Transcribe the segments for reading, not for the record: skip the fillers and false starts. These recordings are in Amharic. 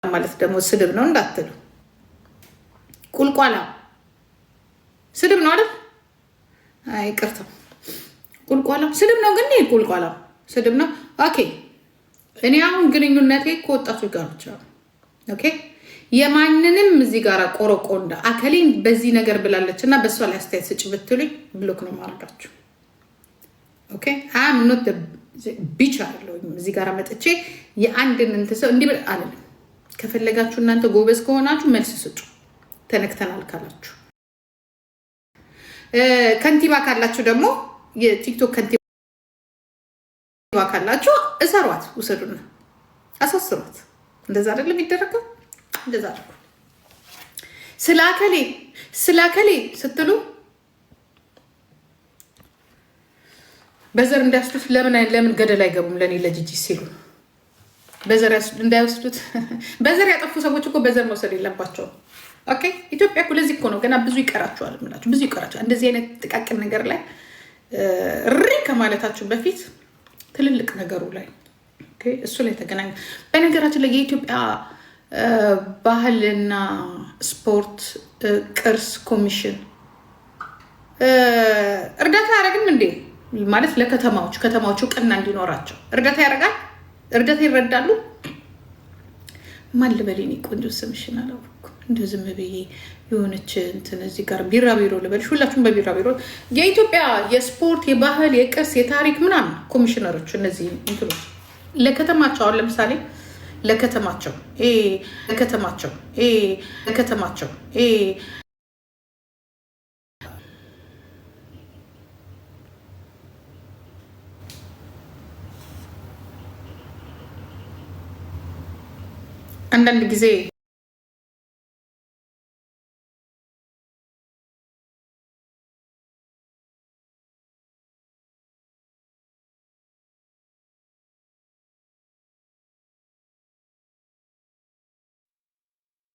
ማለት ደግሞ ስድብ ነው እንዳትሉ። ቁልቋላ ስድብ ነው አይደል? አይ ቅርታ ቁልቋላ ስድብ ነው ግን ቁልቋላ ስድብ ነው። ኦኬ እኔ አሁን ግንኙነቴ ከወጣቶች ጋር ብቻ ነው። ኦኬ የማንንም እዚህ ጋር ቆረቆንዳ አከሌን በዚህ ነገር ብላለች እና በሷ ላይ አስተያየት ስጭ ብትሉኝ ብሎክ ነው ማረጋችሁ። ኦኬ አም ኖት ቢች አይደለሁም እዚህ ጋር መጥቼ የአንድን እንተሰው እንዲህ አለኝ። ከፈለጋችሁ እናንተ ጎበዝ ከሆናችሁ መልስ ስጡ፣ ተነክተናል ካላችሁ። ከንቲባ ካላችሁ ደግሞ የቲክቶክ ከንቲባ ካላችሁ እሰሯት፣ ውሰዱና አሳስሯት። እንደዛ አይደለም የሚደረገው? እንደዛ አድርጉ። ስላከሌ ስትሉ በዘር እንዳያስዱት ለምን ገደል አይገቡም? ለኔ ለጂጂ ሲሉ በዘር እንዳያስዱት። በዘር ያጠፉ ሰዎች እኮ በዘር መውሰድ የለባቸውም። ኦኬ ኢትዮጵያ እኮ ለዚህ እኮ ነው ገና ብዙ ይቀራቸዋል የምላችሁ፣ ብዙ ይቀራቸዋል። እንደዚህ አይነት ጥቃቅን ነገር ላይ ሪ ከማለታችሁ በፊት ትልልቅ ነገሩ ላይ እሱ ላይ ተገናኙ። በነገራችን ላይ የኢትዮጵያ ባህልና ስፖርት ቅርስ ኮሚሽን እርዳታ ያደረግም እንዴ? ማለት ለከተማዎች እውቅና እንዲኖራቸው እርዳታ ያደርጋል። እርዳታ ይረዳሉ። ማን ልበሌኒ ቆንጆ ስምሽን አላወኩም። እንደ ዝም ብዬ የሆነች እንትን እዚህ ጋር ቢራቢሮ ልበልሽ። ሁላችሁም በቢራቢሮ የኢትዮጵያ የስፖርት የባህል የቅርስ የታሪክ ምናምን ኮሚሽነሮች እነዚህ እንትኖች ለከተማቸው አሁን ለምሳሌ ለከተማቸው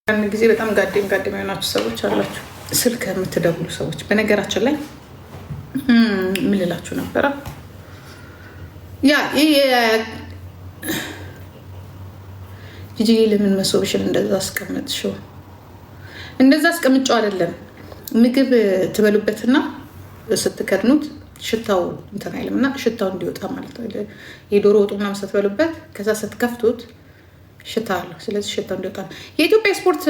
አንዳንድ ጊዜ በጣም ጋዴም የሆናችሁ ሰዎች አላችሁ፣ ስልክ የምትደውሉ ሰዎች። በነገራችን ላይ ምን ልላችሁ ነበረ? ያ ጂጂ ለምን መሶብሽን እንደዛ አስቀምጥሽው? እንደዛ አስቀምጨው አይደለም። ምግብ ትበሉበትና ስትከድኑት ሽታው እንትን አይልምና ሽታው እንዲወጣ ማለት ነው። የዶሮ ወጡ ምናምን ስትበሉበት ከዛ ስትከፍቱት ሽታ አለው። ስለዚህ ሽታው እንዲወጣ ነው። የኢትዮጵያ ስፖርት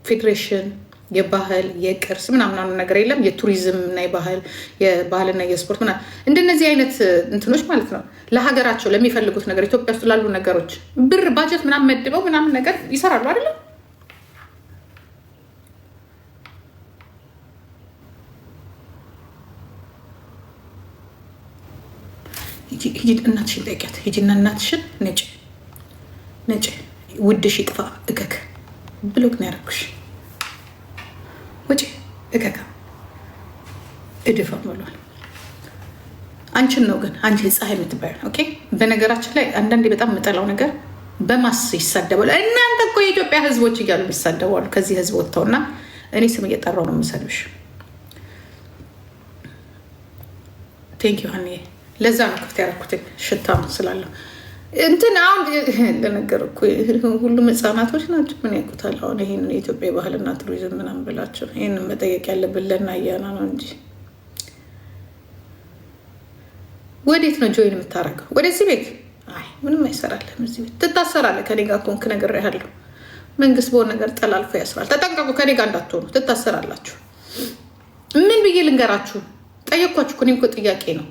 ፌዴሬሽን የባህል የቅርስ ምናምን ነገር የለም። የቱሪዝም እና የባህልና የስፖርት ምናምን እንደነዚህ አይነት እንትኖች ማለት ነው ለሀገራቸው ለሚፈልጉት ነገር ኢትዮጵያ ውስጥ ላሉ ነገሮች ብር ባጀት ምናምን መድበው ምናምን ነገር ይሰራሉ አይደለም። ሂጂ እናትሽን ጠይቂያት። ሂጂና እናትሽን ነጭ ውድሽ ይጥፋ እከክ ብሎክ ነው ያደረኩሽ። ውጪ እከካ እድፋ ብሏል። አንቺን ነው ግን አንቺ ፀሐይ የምትባዩ። ኦኬ በነገራችን ላይ አንዳንዴ በጣም የምጠላው ነገር በማስ ይሳደባሉ። እናንተ እኮ የኢትዮጵያ ሕዝቦች እያሉ ይሳደባሉ። ከዚህ ሕዝብ ወጥተውና እኔ ስም እየጠራው ነው የምሰልብሽ። ቴንኪ ሀኒ። ለዛ ነው ክፍት ያደረኩት ሽታ ስላለሁ እንትን አሁን ለነገር እኮ ሁሉም ህፃናቶች ናቸው። ምን ያውቁታል? አሁን ይህን የኢትዮጵያ ባህልና ቱሪዝም ምናምን ብላቸው ይህንን መጠየቅ ያለብን ለእናያና ነው እንጂ ወዴት ነው ጆይን የምታደርገው? ወደዚህ ቤት? አይ ምንም አይሰራልም። እዚህ ቤት ትታሰራለህ። ከኔ ጋር ኮንክ ነገር ያለው መንግስት በሆነ ነገር ጠላልፎ ያስራል። ተጠንቀቁ። ከኔ ጋር እንዳትሆኑ ትታሰራላችሁ። ምን ብዬ ልንገራችሁ? ጠየኳችሁ። እኔም እኮ ጥያቄ ነው።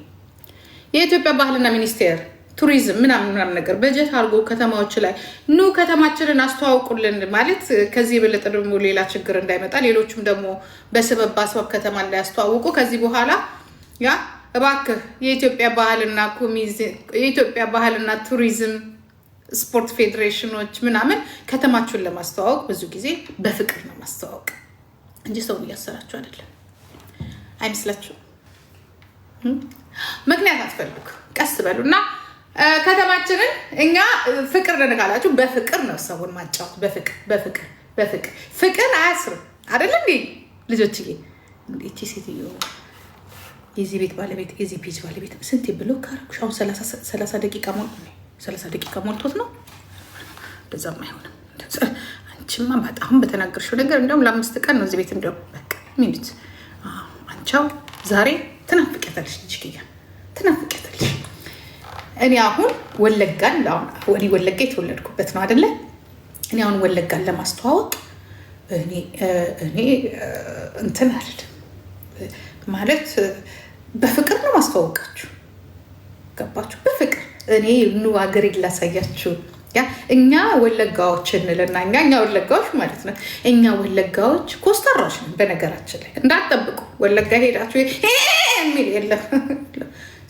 የኢትዮጵያ ባህልና ሚኒስቴር ቱሪዝም ምናምን ነገር በጀት አድርጎ ከተማዎች ላይ ኑ ከተማችንን አስተዋውቁልን ማለት ከዚህ የበለጠ ደግሞ ሌላ ችግር እንዳይመጣ ሌሎችም ደግሞ በስበብ አስባብ ከተማ እንዳያስተዋውቁ ከዚህ በኋላ ያ እባክህ የኢትዮጵያ ባህልና ቱሪዝም ስፖርት ፌዴሬሽኖች ምናምን ከተማችሁን ለማስተዋወቅ ብዙ ጊዜ በፍቅር ነው ማስተዋወቅ እንጂ ሰው እያሰራችሁ አይደለም። አይመስላችሁ? ምክንያት አትፈልጉ። ቀስ በሉና ከተማችንን እኛ ፍቅር ነካላችሁ። በፍቅር ነው ሰውን ማጫወት። ፍቅር አያስርም አይደል እንዴ ልጆችዬ? እንዴ ሴትዮ የዚህ ቤት ባለቤት የዚህ ፔጅ ባለቤት ስንት ብሎ ካርኩሽ? አሁን 30 ደቂቃ ሞልቶት ነው። በዛም አይሆንም። አንቺማ በጣም በተናገርሽው ነገር እንደውም ለ5 ቀን ነው እዚህ ቤት እንደው በቃ ሚኒት አንቻው ዛሬ ትናፍቂያታለሽ፣ ልጅ ትናፍቂያታለሽ። እኔ አሁን ወለጋን ወዲ ወለጋ የተወለድኩበት ነው አይደለ? እኔ አሁን ወለጋን ለማስተዋወቅ እኔ እንትን አይደለም ማለት በፍቅር ነው ማስተዋወቃችሁ። ገባችሁ? በፍቅር እኔ ኑ ሀገር ላሳያችሁ። ያ እኛ ወለጋዎች እንልና እኛ ወለጋዎች ማለት ነው። እኛ ወለጋዎች ኮስተራዎች ነን። በነገራችን ላይ እንዳትጠብቁ ወለጋ ሄዳችሁ የሚል የለም።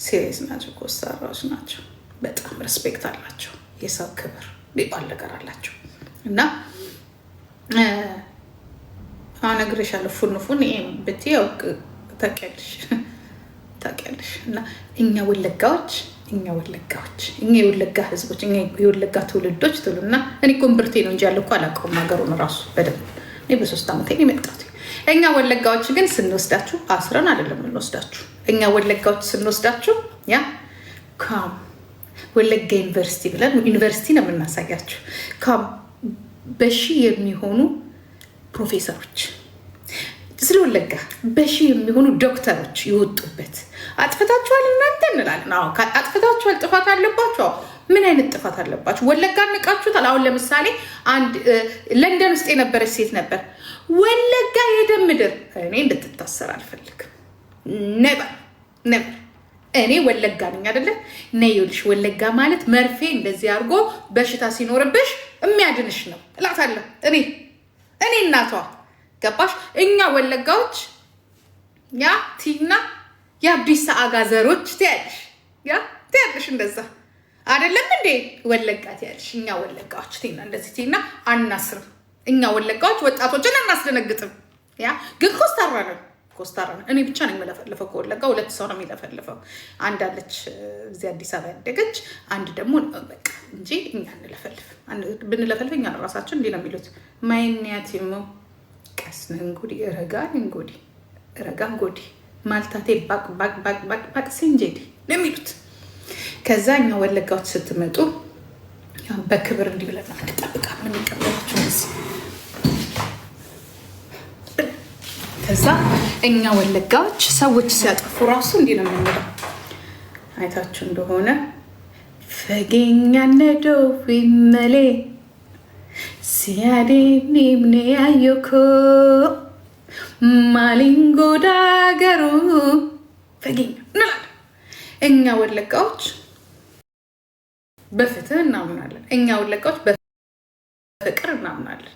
ሲሪየስ ናቸው፣ ኮስተራዎች ናቸው። በጣም ሬስፔክት አላቸው። የሰው ክብር ቢባል ነገር አላቸው እና እነግርሻለሁ ፉን ብትይ ያው ታውቂያለሽ። እና እኛ ወለጋዎች እኛ የወለጋ ህዝቦች እኛ የወለጋ ትውልዶች ትሉና እኔ እኮ እምብርቴ ነው እንጂ ያለው እኮ አላውቀውም ሀገሩን እራሱ በደንብ። እኔ በ3 ዓመቴ ነው የመጣሁት። እኛ ወለጋዎች ግን ስንወስዳችሁ አስረን አይደለም የምንወስዳችሁ። እኛ ወለጋዎች ስንወስዳችሁ ያ ካም ወለጋ ዩኒቨርሲቲ ብለን ዩኒቨርሲቲ ነው የምናሳያችሁ። ካም በሺ የሚሆኑ ፕሮፌሰሮች ስለ ወለጋ በሺ የሚሆኑ ዶክተሮች ይወጡበት። አጥፍታችኋል እናንተ እንላለን። አጥፍታችኋል፣ ጥፋት አለባችሁ። ምን አይነት ጥፋት አለባችሁ? ወለጋ ንቃችሁታል። አሁን ለምሳሌ አንድ ለንደን ውስጥ የነበረች ሴት ነበር ወለጋ የደም ምድር። እኔ እንድትታሰር አልፈልግም። ነበር እኔ ወለጋ ነኝ አይደለ? ነይ ይኸውልሽ ወለጋ ማለት መርፌ እንደዚህ አድርጎ በሽታ ሲኖርብሽ የሚያድንሽ ነው እላታለሁ እኔ እናቷ። ገባሽ? እኛ ወለጋዎች ያ ቲና የአዲስ አጋ ዘሮች ትያለሽ እንደዛ አይደለም እንዴ? ወለጋ ትያለሽ። እኛ ወለጋዎች ቲና እንደዚህ ቲና አናስርም። እኛ ወለጋዎች ወጣቶችን አናስደነግጥም። ያ ግን ኮስታራ ነው። እኔ ብቻ ነኝ የምለፈልፈው ከወለጋ 2 ሰው ነው የሚለፈልፈው። አንድ አለች እዚህ አዲስ አበባ ያደገች፣ አንድ ደግሞ በቃ እንጂ እኛ ብንለፈልፍ እኛ ራሳችን እንዲህ ነው የሚሉት ማይኒያቲሞ ቀስነ እንጉዲ ረጋ እንጉዲ ማልታቴ ባቅ ሲንጄዲ ነው የሚሉት። ከዛ እኛ ወለጋዎች ስትመጡ በክብር እንዲህ ብለን እንጠብቃ የምንቀበላችሁ ከዛ እኛ ወለጋዎች ሰዎች ሲያጠፉ ራሱ እንዲህ ነው የምንለው። አይታችሁ እንደሆነ ፈገኛ ነዶ ዊመሌ ሲያዴ ኒምኔ ያዮኮ ማሊንጎ ዳገሩ ፈገኛ እንላለን። እኛ ወለጋዎች በፍትህ እናምናለን። እኛ ወለጋዎች በፍቅር እናምናለን።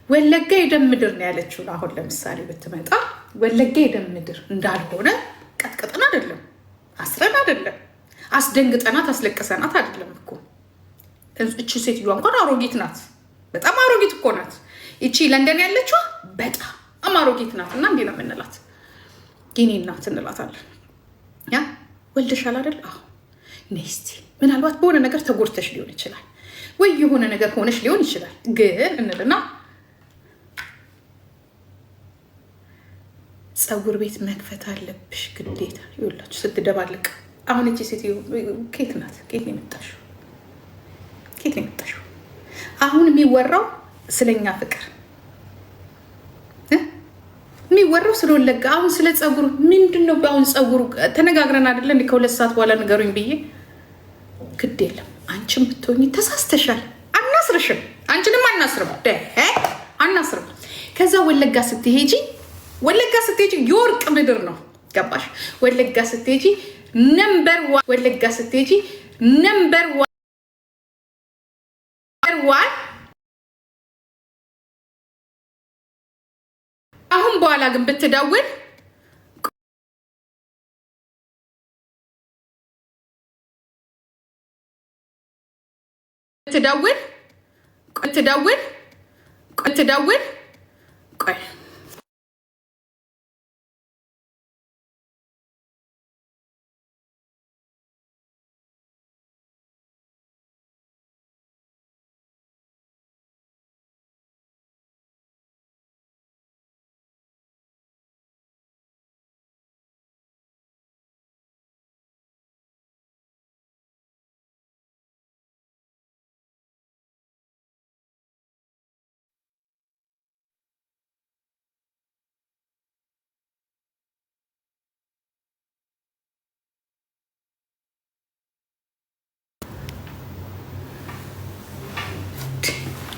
ወለጋ የደም ምድር ነው ያለችው። አሁን ለምሳሌ ብትመጣ ወለጋ የደም ምድር እንዳልሆነ ቀጥቅጠን አይደለም፣ አስረን አይደለም፣ አስደንግጠናት አስለቅሰናት አይደለም እኮ። እቺ ሴትዮዋ እንኳን አሮጊት ናት፣ በጣም አሮጊት እኮ ናት። እቺ ለንደን ያለችው በጣም አሮጊት ናት። እና እንዲህ ነው የምንላት፣ የኔ እናት እንላታለን። ያ ወልደሻል አይደል? አዎ ነይ እስቲ። ምናልባት በሆነ ነገር ተጎድተሽ ሊሆን ይችላል፣ ወይ የሆነ ነገር ሆነሽ ሊሆን ይችላል። ግን እንልና ፀጉር ቤት መክፈት አለብሽ ግዴታ። ይኸውላችሁ ስትደባልቅ አሁን እቺ ሴትዮ ኬት ናት? ኬት ነው የመጣሽው? አሁን የሚወራው ስለኛ ፍቅር የሚወራው ስለ ወለጋ። አሁን ስለ ፀጉሩ ምንድን ነው? አሁን ፀጉሩ ተነጋግረን አይደለ እንዴ? ከ2 ሰዓት በኋላ ንገሩኝ ብዬ ግድ የለም። አንቺም ብትሆኚ ተሳስተሻል። አናስርሽም፣ አንቺንም አናስርም። ከዛ ወለጋ ስትሄጂ የወርቅ ምድር ነው። ገባሽ? ወለጋ ስትሄጂ ነምበር ዋን። አሁን በኋላ ግን ብትደውል ቆይ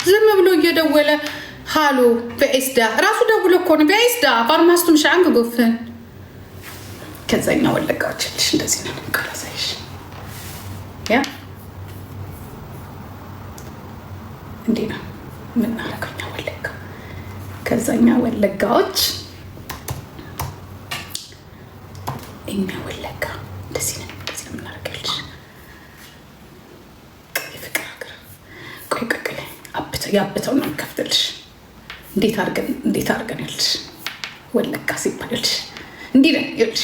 ዝም ብሎ እየደወለ ሃሎ በኤስዳ ራሱ ደውሎ እኮ ነው በኤስዳ ፋርማስቱም ሻንግ ጎፍን ከዛኛ ወለጋዎችልሽ እንደዚህ ነው ቀላሳይሽ ያ እንዴ ነው ምን አረከኛ ወለጋ ከዛኛ ወለጋዎች እኛ ወለጋ እንደዚህ ነው የምናረጋልሽ የፍቅር ሀገር ቆይ ያብተው ነው ከፍተልሽ እንዴት አርገን ይልሽ ወለጋ ሲባልልሽ እንዴ ነው ይልሽ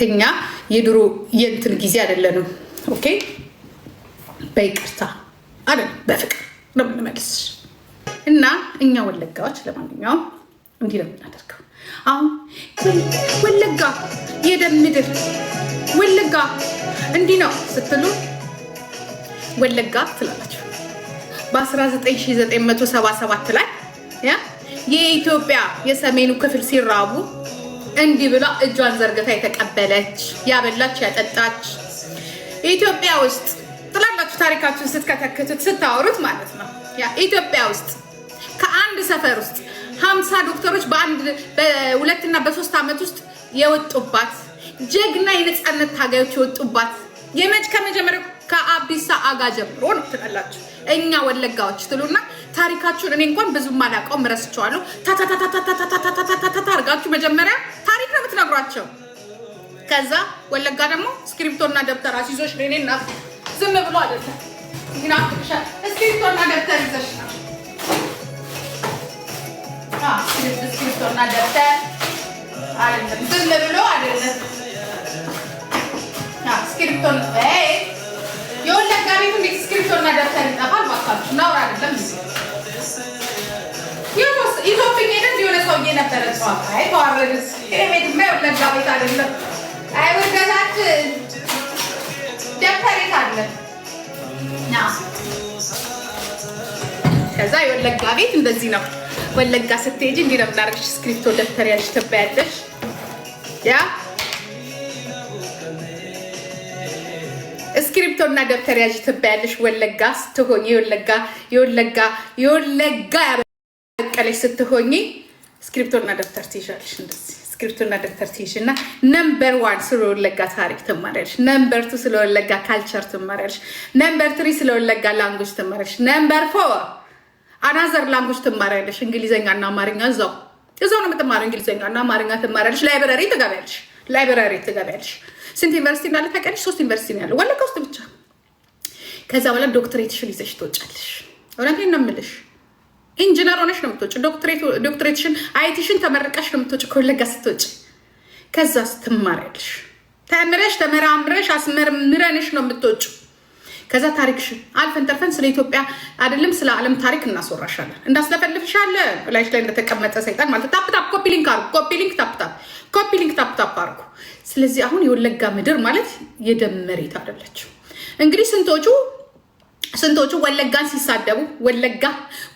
እኛ የድሮ የእንትን ጊዜ አይደለንም። ኦኬ በይቅርታ አይደል በፍቅር ነው የምንመልስሽ። እና እኛ ወለጋዎች ለማንኛውም እንዲህ ነው የምናደርገው። አሁን ወለጋ የደም ምድር ወለጋ እንዲህ ነው ስትሉ ወለጋ ትላላችሁ። በ1977 ላይ የኢትዮጵያ የሰሜኑ ክፍል ሲራቡ እንዲህ ብላ እጇን ዘርግታ የተቀበለች ያበላች ያጠጣች ኢትዮጵያ ውስጥ ትላላችሁ። ታሪካችሁን ስትከተክቱት ስታወሩት ማለት ነው። ኢትዮጵያ ውስጥ ከአንድ ሰፈር ውስጥ 50 ዶክተሮች በ2 እና በ3 ዓመት ውስጥ የወጡባት ጀግና የነፃነት ታጋዮች የወጡባት ከመጀመሪያው ከአብዲሳ አጋ ጀምሮ ነው ትላላችሁ። እኛ ወለጋዎች ትሉና ታሪካችሁን እኔ እንኳን ብዙም አላውቀውም ረስቼዋለሁ። ታታታታታታታታታታ አርጋችሁ መጀመሪያ ታሪክ ነው የምትነግሯቸው። ከዛ ወለጋ ደግሞ ስክሪፕቶና ደብተር አስይዞሽ ለኔና ዝም ብሎ አይደለም ግን አፍሻ ስክሪፕቶና ደብተር ይዘሽ ነው ስክሪፕቶና ደብተር አይደለም ዝም ብሎ አይደለም ስክሪፕቶን የወለጋ ቤት እንዴት ስክሪፕቶና ደብተር ይጠፋል? ባካችሁ ናውራ አይደለም ኢትዮጵያ ሄደን የሆነ ሰውዬ ነበረ ጸዋት አይ ተዋረድስ ቤት የወለጋ ቤት አይደለም። አይ ወርገዛች ደብተር የት አለ? ከዛ የወለጋ ቤት እንደዚህ ነው። ወለጋ ስትሄጂ እንዲህ ነው የምናደርግሽ። ስክሪፕቶ ደብተር ያልሽ ትባያለሽ። ያ ስክሪፕቶና ደብተር ያልሽ ትባያለሽ። ወለጋ ስትሆኚ የወለጋ ያበቀለሽ ስትሆኚ ስክሪፕቶና ደብተር ትይዣለሽ። እንደዚህ ስክሪፕቶና ደብተር ትይዥና ነምበር 1 ስለ ወለጋ ታሪክ ትማሪያለሽ። ነምበር 2 ስለ ወለጋ ካልቸር ትማሪያለሽ። ነምበር 3 ስለ ወለጋ ላንጉጅ ትማሪያለሽ። ነምበር 4 አናዘር ላንጉጅ ትማሪያለሽ። እንግሊዘኛና አማርኛ እዛው ነው የምትማሪው። እንግሊዘኛና አማርኛ ትማሪያለሽ። ላይብረሪ ትገቢያለሽ። ስንት ዩኒቨርሲቲ እንዳለ ታውቂያለሽ? 3 ዩኒቨርሲቲ ነው ያለው ወለጋ ውስጥ ብቻ። ከዛ በኋላ ዶክትሬትሽን ይዘሽ ትወጫለሽ። እውነቴን ነው የምልሽ። ኢንጂነር ሆነሽ ነው የምትወጪው። ዶክትሬትሽን አይቲሽን ተመርቀሽ ነው የምትወጪው ከወለጋ ስትወጪ። ከዛ ትማሪያለሽ። ተመራምረሽ አስመርምረንሽ ነው የምትወጪው። ከዛ ታሪክሽን አልፈን ተርፈን ስለ ኢትዮጵያ አይደለም ስለ ዓለም ታሪክ እናስወራሻለን። እንዳስለፈልፍሻለን ላይሽ ላይ እንደተቀመጠ ሰይጣን ማለት ታፕታፕ ኮፒ ሊንክ ታፕታፕ አርጉ። ስለዚህ አሁን የወለጋ ምድር ማለት የደም መሬት አይደለችም። እንግዲህ ስንቶቹ ወለጋን ሲሳደቡ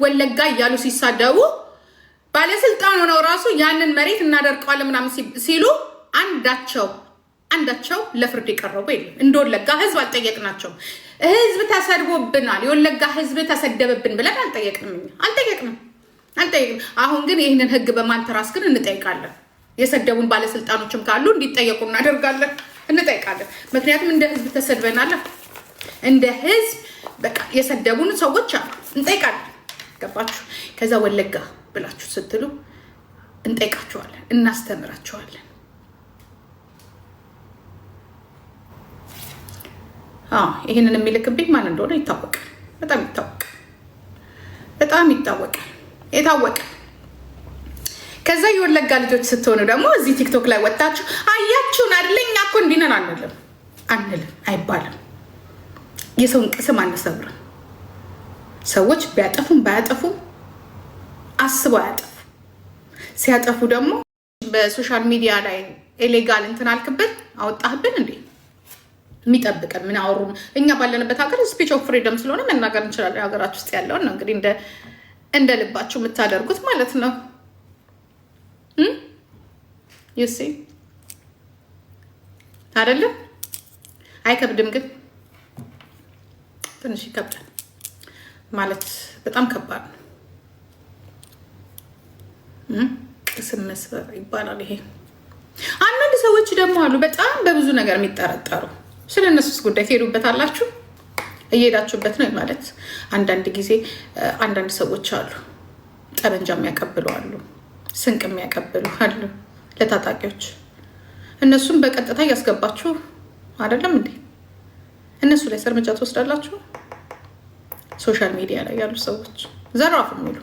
ወለጋ እያሉ ሲሳደቡ ባለስልጣን ሆነው ራሱ ያንን መሬት እናደርቀዋለን ምናምን ሲሉ አንዳቸው ለፍርድ የቀረቡ የለም። እንደ ወለጋ ህዝብ አልጠየቅናቸውም። ህዝብ ተሰድቦብናል፣ የወለጋ ህዝብ ተሰደበብን ብለን አልጠየቅንም። አሁን ግን ይህንን ህግ በማንተራስ ግን እንጠይቃለን። የሰደቡን ባለስልጣኖችም ካሉ እንዲጠየቁ እናደርጋለን፣ እንጠይቃለን። ምክንያቱም እንደ ህዝብ ተሰድበናል። እንደ ህዝብ በቃ የሰደቡን ሰዎች አሉ፣ እንጠይቃለን። ገባችሁ? ከዛ ወለጋ ብላችሁ ስትሉ እንጠይቃችኋለን፣ እናስተምራችኋለን። ይህንን የሚልክብኝ ማን እንደሆነ ይታወቃል። በጣም ይታወቃል። ከዛ የወለጋ ልጆች ስትሆኑ ደግሞ እዚህ ቲክቶክ ላይ ወጣችሁ አያችሁን አይደል? እኛ እኮ እንዲህ ነን አንልም አይባልም። የሰውን ቅስም አንሰብርም። ሰዎች ቢያጠፉም ባያጠፉም አስበው አያጠፉ። ሲያጠፉ ደግሞ በሶሻል ሚዲያ ላይ ኢሌጋል እንትን አልክብን አወጣህብን እንዴ የሚጠብቀን ምን አወሩ? እኛ ባለንበት ሀገር ስፒች ኦፍ ፍሪደም ስለሆነ መናገር እንችላለን። ሀገራችን ውስጥ ያለውን ነው እንግዲህ እንደ ልባችሁ የምታደርጉት ማለት ነው። ዩሲ አይደለም አይከብድም ግን ትንሽ ይከብዳል ማለት በጣም ከባድ ነው። ቅስም መስበር ይባላል ይሄ። አንዳንድ ሰዎች ደግሞ አሉ በጣም በብዙ ነገር የሚጠረጠሩ። ስለነሱስ ጉዳይ ትሄዱበታላችሁ? እየሄዳችሁበት ነው ማለት። አንዳንድ ጊዜ አንዳንድ ሰዎች አሉ ጠበንጃ የሚያቀብሉ አሉ፣ ስንቅ የሚያቀብሉ አሉ ለታጣቂዎች። እነሱም በቀጥታ እያስገባችሁ አይደለም እንዴ? እነሱ ላይ እርምጃ ትወስዳላችሁ? ሶሻል ሚዲያ ላይ ያሉ ሰዎች ዘራፍ የሚሉ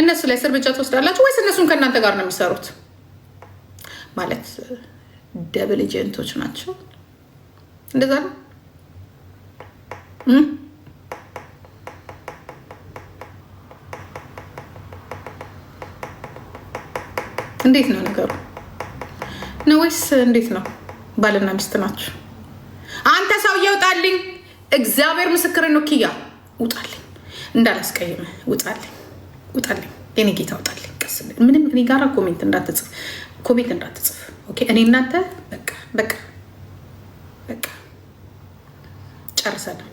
እነሱ ላይ እርምጃ ትወስዳላችሁ ወይስ እነሱም ከእናንተ ጋር ነው የሚሰሩት? ማለት ደብል ኤጀንቶች ናቸው። እንደዛ ነው። እንዴት ነው ነገሩ? ነው ወይስ እንዴት ነው? ባልና ሚስት ናችሁ? አንተ ሰውዬ ውጣልኝ፣ እግዚአብሔር ምስክሬ ነው። ኪያ ውጣልኝ፣ እንዳላስቀይም ውጣልኝ፣ ውጣልኝ፣ የኔ ጌታ ውጣልኝ። ቀስ ምንም እኔ ጋራ ኮሜንት እንዳትጽፍ ኦኬ? እኔ እናንተ በቃ ጨርሰናል።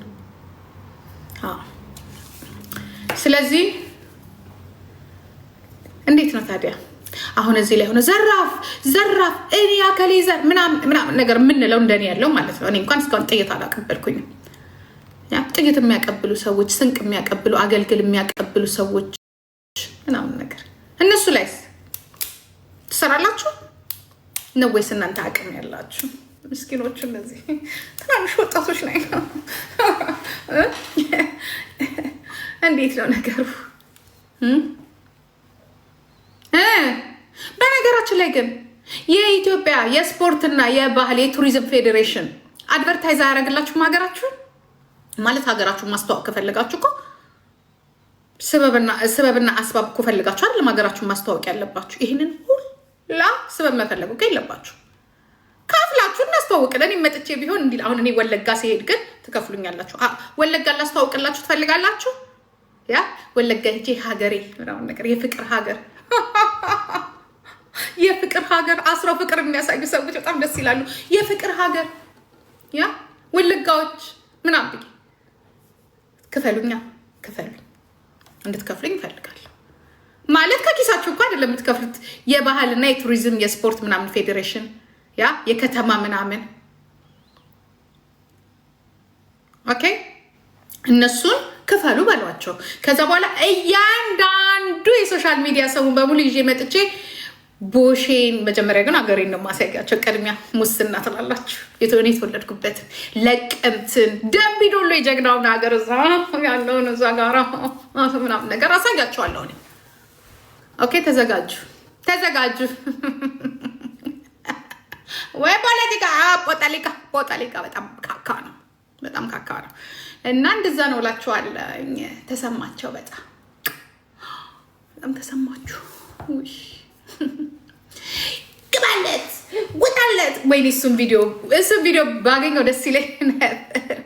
ስለዚህ እንዴት ነው ታዲያ አሁን እዚህ ላይ ሆነ ዘራፍ እኔ አከሌ ዘር ምናምን ነገር የምንለው እንደኔ ያለው ማለት ነው። እኔ እንኳን እስካሁን ጥይት አላቀበልኩኝም። ጥይት የሚያቀብሉ ሰዎች፣ ስንቅ የሚያቀብሉ፣ አገልግል የሚያቀብሉ ሰዎች ምናምን ነገር እነሱ ላይስ ትሰራላችሁ ነው ወይስ እናንተ አቅም ያላችሁ ምስኪኖቹ እነዚህ ትናንሽ ወጣቶች ላይ ነው? እንዴት ነው ነገሩ? በነገራችን ላይ ግን የኢትዮጵያ የስፖርትና የባህል የቱሪዝም ፌዴሬሽን አድቨርታይዝ አያደርግላችሁም? ሀገራችሁን ማለት ሀገራችሁን ማስተዋወቅ ከፈለጋችሁ እኮ ስበብና አስባብ እኮ ፈልጋችሁ አይደለም ሀገራችሁን ማስተዋወቅ ያለባችሁ። ይህንን ሁላ ስበብ መፈለጉ እኮ የለባችሁ። ከፍላችሁ እናስተዋውቅለን መጥቼ ቢሆን እንዲል። አሁን እኔ ወለጋ ሲሄድ ግን ትከፍሉኛላችሁ። ወለጋ ላስተዋውቅላችሁ ትፈልጋላችሁ? ያ ወለጋ ሄጄ ሀገሬ ምናምን ነገር የፍቅር ሀገር የፍቅር ሀገር አስራው ፍቅር የሚያሳዩ ሰዎች በጣም ደስ ይላሉ። የፍቅር ሀገር ያ ወለጋዎች ምናምን ብዬ ክፈሉኛ፣ ክፈሉኝ፣ እንድትከፍሉኝ እፈልጋለሁ። ማለት ከኪሳችሁ እኮ አይደለም የምትከፍሉት። የባህልና የቱሪዝም የስፖርት ምናምን ፌዴሬሽን ያ የከተማ ምናምን ኦኬ፣ እነሱን ክፈሉ በሏቸው። ከዛ በኋላ እያንዳንዱ የሶሻል ሚዲያ ሰውን በሙሉ ይዤ መጥቼ ቦሼን መጀመሪያ ግን ሀገሬን ነው ማሳያቸው። ቀድሚያ ሙስና ትላላችሁ። እኔ የተወለድኩበትን ለቀምትን ደምቢዶሎ የጀግናውን ሀገር እዛ ያለውን እዛ ጋራ ምናምን ነገር አሳያቸዋለሁ እኔ። ኦኬ ተዘጋጁ። ወይ ፖለቲካ በጣም ካካ ነው፣ በጣም ካካ ነው። እና እንደዛ ነው እላችኋለሁ። ተሰማቸው፣ በጣም ተሰማችሁ። ግባለት ውጣለት። ወይኔ እሱን ቪዲዮ ባገኘው ደስ ይለኝ ነበር።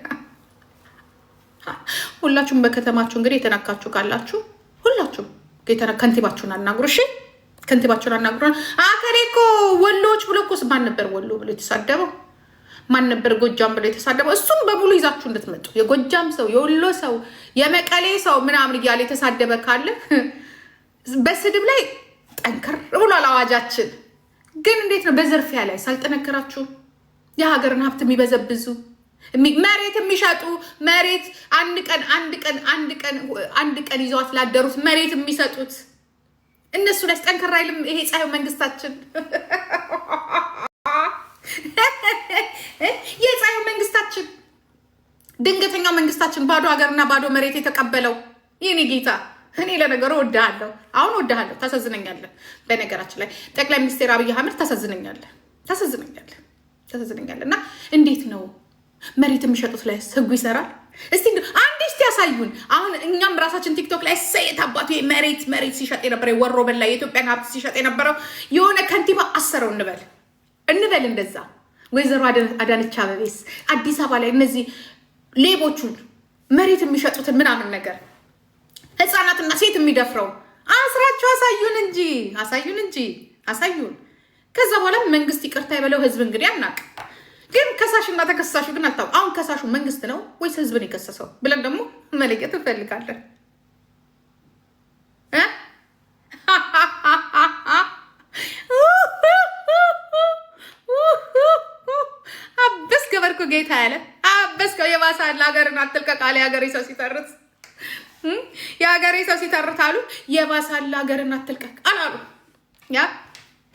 ሁላችሁም በከተማችሁ እንግዲህ የተነካችሁ ካላችሁ ሁላችሁም ከንቲባችሁን አናግሩ። እሺ ከንቲባችሁን አናግሩ። አከሬ እኮ ወሎዎች ብሎ እኮ ማን ነበር ወሎ ብሎ የተሳደበው? ማን ነበር ጎጃም ብሎ የተሳደበው? እሱም በሙሉ ይዛችሁ እንድትመጡ። የጎጃም ሰው፣ የወሎ ሰው፣ የመቀሌ ሰው ምናምን እያለ የተሳደበ ካለ በስድብ ላይ ጠንከር ብሏል አዋጃችን። ግን እንዴት ነው በዘርፊያ ላይ ሳልጠነከራችሁ የሀገርን ሀብት የሚበዘብዙ መሬት የሚሸጡ መሬት አንድ ቀን ይዘዋት ላደሩት መሬት የሚሰጡት እነሱ ላይ ጠንከር አይልም? ይሄ ፀሐዩ መንግስታችን የፀሐዩ መንግስታችን ድንገተኛው መንግስታችን ባዶ ሀገርና ባዶ መሬት የተቀበለው የኔ ጌታ። እኔ ለነገሩ ወድሃለሁ፣ አሁን ወድሃለሁ። ታሳዝነኛለህ። በነገራችን ላይ ጠቅላይ ሚኒስትር አብይ አህመድ ታሳዝነኛለህ። እና እንዴት ነው መሬት የሚሸጡት ላይ ህጉ ይሰራል? እስቲ አንድ ያሳዩን። አሁን እኛም ራሳችን ቲክቶክ ላይ ሰይት አባቱ መሬት ሲሸጥ የነበረ ወሮ በላ የኢትዮጵያን ሀብት ሲሸጥ የነበረው የሆነ ከንቲባ አሰረው እንበል እንደዛ። ወይዘሮ አዳነች አቤቤስ አዲስ አበባ ላይ እነዚህ ሌቦቹን መሬት የሚሸጡትን ምናምን ነገር ህፃናትና ሴት የሚደፍረው አስራቸው አሳዩን እንጂ። ከዛ በኋላ መንግስት ይቅርታ የበለው ህዝብ እንግዲህ አናቅ። ግን ከሳሽና ተከሳሹ ግን አልታወቀም። አሁን ከሳሹ መንግስት ነው ወይስ ህዝብን የከሰሰው ብለን ደግሞ መለየት እንፈልጋለን። አበስ ገበርኩ ጌታ ያለ አበስ የባሳል ሀገርን አትልቀቅ አለ። የሀገሬ ሰው ሲተርት የሀገሬ ሰው ሲተርት አሉ የባሳል ሀገርን አትልቀቅ አላሉ። ያ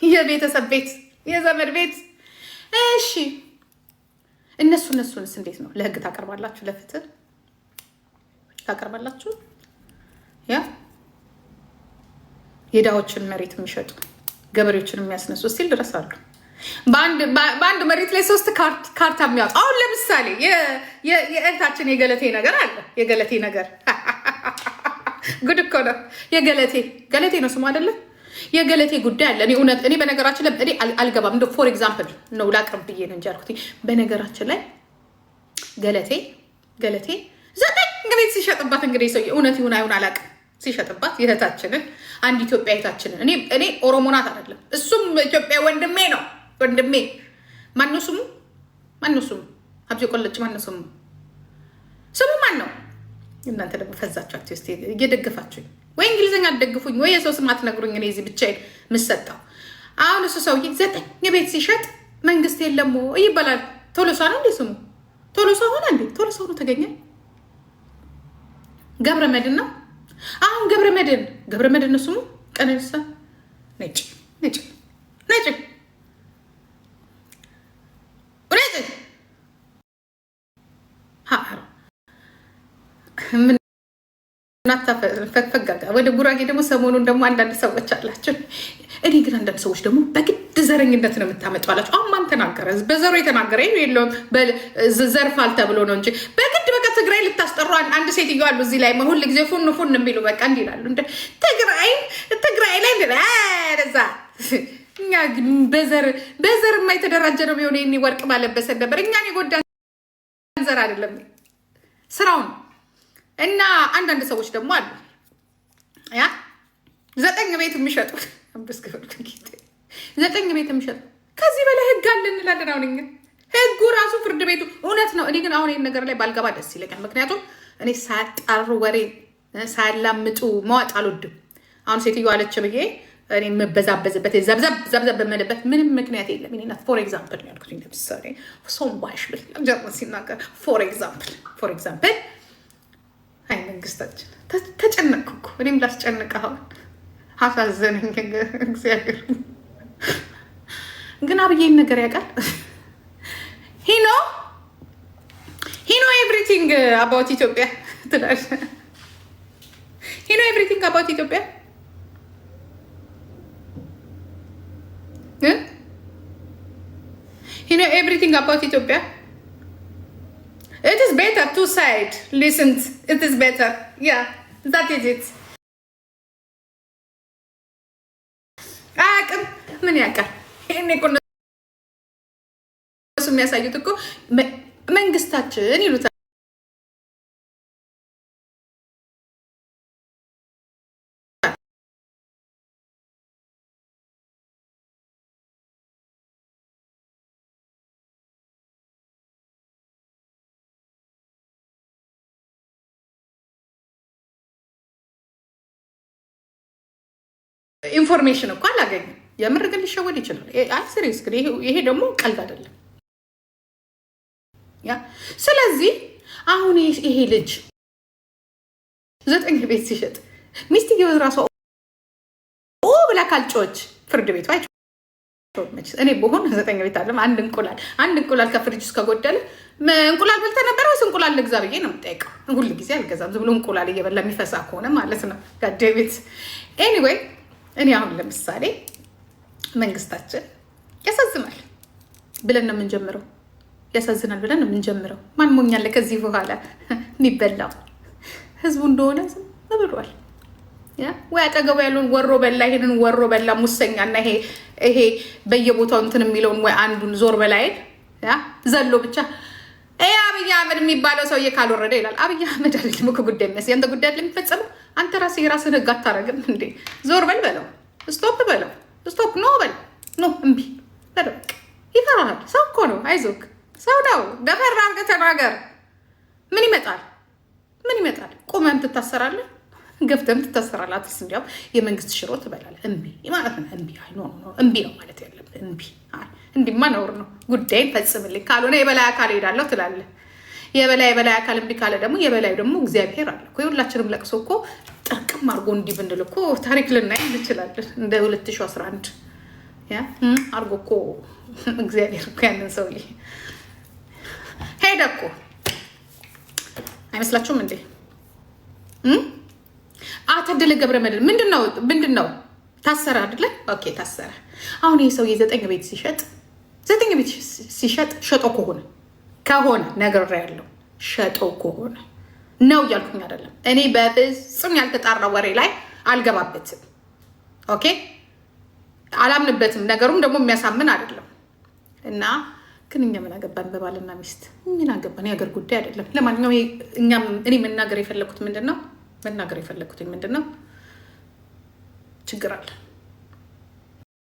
የቤተሰብ ቤት የዘመድ ቤት እሺ እነሱንስ እንዴት ነው ለህግ ታቀርባላችሁ? ለፍትህ ታቀርባላችሁ? ያ የዳዎችን መሬት የሚሸጡ ገበሬዎችን የሚያስነሱ ስቲል ድረስ አሉ። በአንድ መሬት ላይ 3 ካርታ የሚያወጡ አሁን ለምሳሌ የእህታችን የገለቴ ነገር አለ። የገለቴ ነገር ጉድ እኮ ነው። ገለቴ ነው ስሙ አይደለ? የገለቴ ጉዳይ አለ። እኔ በነገራችን ላይ እኔ አልገባም። እንደ ፎር ኤግዛምፕል ነው ላቅርብ ብዬ ነው እንጂ አልኩት። በነገራችን ላይ ገለቴ 9 ቤት ሲሸጥባት እንግዲህ ሰው እውነት ይሁን አይሁን አላውቅም። ሲሸጥባት የእህታችንን አንድ ኢትዮጵያ እህታችንን እኔ ኦሮሞ ናት አይደለም፣ እሱም ኢትዮጵያ ወንድሜ ነው። ወንድሜ ማነው ስሙ? ሀብቴ ቆለጭ ማነው ስሙ? ማን ነው? እናንተ ደግሞ ፈዛችሁ ስ እየደገፋችሁኝ ወይ እንግሊዝኛ አትደግፉኝ ወይ የሰው ስም አትነግሩኝ። እኔ እዚህ ብቻዬን የምሰጠው አሁን እሱ ሰውዬ 9 ቤት ሲሸጥ መንግስት የለም ይባላል። ቶሎሳ ነው እንዴ ስሙ? ቶሎሳ ሆነ እንዴ? ቶሎሳ ሆኖ ተገኘ። ገብረመድህን ነው አሁን ገብረመድህን ነው ስሙ። ቀነኒሳ ነጭ ፈጋጋ ወደ ጉራጌ ደግሞ ሰሞኑን ደግሞ አንዳንድ ሰዎች አላቸው። እኔ ግን አንዳንድ ሰዎች ደግሞ በግድ ዘረኝነት ነው የምታመጡ አላቸው። አሁን ማን ተናገረ? በዘሮ የተናገረ የለውም ዘርፋል ተብሎ ነው እንጂ በግድ በቃ ትግራይ ልታስጠሩ አንድ ሴትዮ አሉ እዚህ ላይ ሁል ጊዜ ፉን የሚሉ በቃ እንዲህ ይላሉ። እንደ ትግራይ ላይ ዛ እኛ በዘር የማይተደራጀ ነው ቢሆን ይሄኔ ወርቅ ባለበሰን ነበር። እኛን የጎዳን ዘር አይደለም ስራውን። እና አንዳንድ ሰዎች ደግሞ አሉ 9 ቤት የሚሸጡ 9 ቤት የሚሸጡ ከዚህ በላይ ህግ አለ እንላለን። አሁን እኛ ህጉ ራሱ ፍርድ ቤቱ እውነት ነው። እኔ ግን አሁን ይህን ነገር ላይ ባልገባ ደስ ይለኛል። ምክንያቱም እኔ ሳያጣሩ ወሬ ሳያላምጡ መዋጥ አልወድም። አሁን ሴትዮ አለች ብዬ እኔ የምበዛበዝበት ዘብዘብ በመለበት ምንም ምክንያት የለም። እኔ ፎር ኤግዛምፕል ነው ያልኩት። ለምሳሌ ሶምባሽ ጀርመን ሲናገር ፎር ኤግዛምፕል አይ መንግስታችን ተጨነቅኩ እኮ እኔም ላስጨንቅ። አሁን አሳዘነኝ እግዚአብሔር። ግን አብዬን ነገር ያውቃል። ሂ ኖ ኤቭሪቲንግ አባውት ኢትዮጵያ ትላለች። ሂ ኖ ኤቭሪቲንግ አባውት ኢትዮጵያ። ሂ ኖ ኤቭሪቲንግ አባውት ኢትዮጵያ። It is better two side. Listen, it is better. Yeah, that is it. ምን ያውቃል? ይሄኔ እኮ እነሱ የሚያሳዩት እኮ መንግስታችን ይሉታል። ኢንፎርሜሽን እኮ አላገኝም። የምር ግን ሊሸወድ ይችላል። አይ ሲሪየስ ግን ይሄ ደግሞ ቀልድ አይደለም። ያ ስለዚህ አሁን ይሄ ልጅ 9 ቤት ሲሸጥ ሚስትየው ራሷ ብላ ካልጮች ፍርድ ቤቱ አይጮህ። እኔ በሆነ 9 ቤት አለም አንድ እንቁላል ከፍሪጅ ውስጥ ከጎደለ እንቁላል በልተህ ነበር ወይስ እንቁላል ልግዛ ብዬ ነው የምጠይቀው። ሁሉ ጊዜ አልገዛም። ዝም ብሎ እንቁላል እየበላ የሚፈሳ ከሆነ ማለት ነው ጋዴቤት። ኤኒዌይ እኔ አሁን ለምሳሌ መንግስታችን ያሳዝናል ብለን ነው የምንጀምረው። ያሳዝናል ብለን ነው የምንጀምረው። ማን ሞኛለ ከዚህ በኋላ የሚበላው ህዝቡ እንደሆነ ዝም ብሏል። ወይ አጠገቡ ያለውን ወሮ በላ ይሄንን ወሮ በላ ሙሰኛና ይሄ በየቦታው እንትን የሚለውን ወይ አንዱን ዞር በላይል ዘሎ ብቻ አብይ አህመድ የሚባለው ሰውዬ ካልወረደ ይላል። አብይ አህመድ አይደለም እኮ ጉዳይ የሚያስይ አንተ ጉዳይ የሚፈጸመው አንተ ራስህ የራስህን ህግ አታረግም እንዴ? ዞር በለው፣ ስቶፕ በለው፣ ስቶፕ ኖ በለው፣ ኖ እምቢ በደቅ ይፈራሃል። ሰው እኮ ነው። አይዞክ ሰው ነው። ደፈር አድርገህ ተናገር። ምን ይመጣል? ምን ይመጣል? ቆመም ትታሰራለህ፣ ገፍተም ትታሰራለህ። አትስ እንዲያውም የመንግስት ሽሮ ትበላለህ። እምቢ ማለት ነው። እምቢ እምቢ ነው ማለት ያለብህ። እምቢ እንዲማ ነውር ነው። ጉዳይን ፈጽምልኝ፣ ካልሆነ የበላይ አካል ሄዳለሁ ትላለህ። የበላይ አካል እምቢ ካለ ደግሞ የበላይ ደግሞ እግዚአብሔር አለ እኮ። የሁላችንም ለቅሶ እኮ ጥርቅም አድርጎ እንዲህ ብንል እኮ ታሪክ ልናይ እንችላለን። እንደ 2011 አድርጎ እኮ እግዚአብሔር እኮ ያንን ሰውዬ ሄደ እኮ። አይመስላችሁም እንዴ? ታደለ ገብረመድህን ምንድን ነው ታሰረ አይደለ? ኦኬ ታሰረ። አሁን ይህ ሰውዬ 9 ቤት ሲሸጥ ሸጦ ከሆነ ነገር ያለው ሸጦ ከሆነ ነው እያልኩኝ አይደለም። እኔ በፍጹም ያልተጣራ ወሬ ላይ አልገባበትም። ኦኬ አላምንበትም። ነገሩም ደግሞ የሚያሳምን አይደለም። እና ግን እኛ ምን አገባን? በባልና ሚስት ምን አገባን? የሀገር ጉዳይ አይደለም። ለማንኛውም እኔ መናገር የፈለኩት ምንድን ነው? ችግር አለ